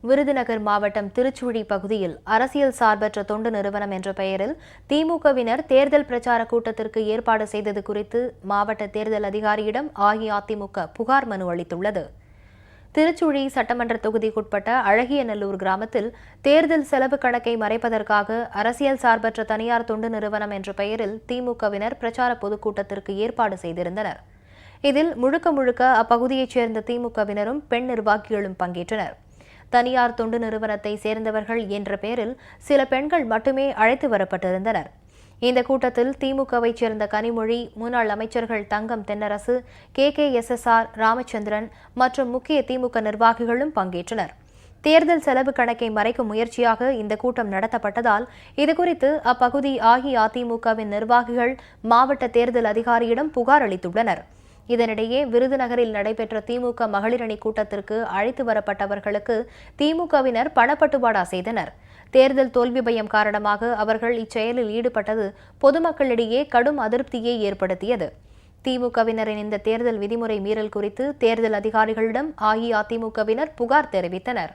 விருதுநகர் மாவட்டம் திருச்சுழி பகுதியில் அரசியல் சார்பற்ற தொண்டு நிறுவனம் என்ற பெயரில் திமுகவினர் தேர்தல் பிரச்சார கூட்டத்திற்கு ஏற்பாடு செய்தது குறித்து மாவட்ட தேர்தல் அதிகாரியிடம் அஇஅதிமுக புகார் மனு அளித்துள்ளது. திருச்சுழி சட்டமன்ற தொகுதிக்குட்பட்ட அழகியநல்லூர் கிராமத்தில் தேர்தல் செலவு கணக்கை மறைப்பதற்காக அரசியல் சார்பற்ற தனியார் தொண்டு நிறுவனம் என்ற பெயரில் திமுகவினர் பிரச்சார பொதுக்கூட்டத்திற்கு ஏற்பாடு செய்திருந்தனர். இதில் முழுக்க அப்பகுதியைச் சேர்ந்த திமுகவினரும் பெண் நிர்வாகிகளும் பங்கேற்றனர். தனியார் தொண்டு நிறுவனத்தை சேர்ந்தவர்கள் என்ற பெயரில் சில பெண்கள் மட்டுமே அழைத்து வரப்பட்டிருந்தனர். இந்த கூட்டத்தில் திமுகவைச் சேர்ந்த கனிமொழி, முன்னாள் அமைச்சர்கள் தங்கம் தென்னரசு, KKSSR ராமச்சந்திரன் மற்றும் முக்கிய திமுக நிர்வாகிகளும் பங்கேற்றனர். தேர்தல் செலவு கணக்கை மறைக்கும் முயற்சியாக இந்த கூட்டம் நடத்தப்பட்டதால் இதுகுறித்து அப்பகுதி அஇஅதிமுகவின் நிர்வாகிகள் மாவட்ட தேர்தல் அதிகாரியிடம் புகார் அளித்துள்ளனர். இதனிடையே விருதுநகரில் நடைபெற்ற திமுக மகளிரணி கூட்டத்திற்கு அழைத்து வரப்பட்டவர்களுக்கு திமுகவினர் பணப்பட்டுவாடா செய்தனர். தேர்தல் தோல்வி பயம் காரணமாக அவர்கள் இச்செயலில் ஈடுபட்டது பொதுமக்களிடையே கடும் அதிருப்தியை ஏற்படுத்தியது. திமுகவினரின் இந்த தேர்தல் விதிமுறை மீறல் குறித்து தேர்தல் அதிகாரிகளிடம் அஇஅதிமுகவினர் புகார் தெரிவித்தனர்.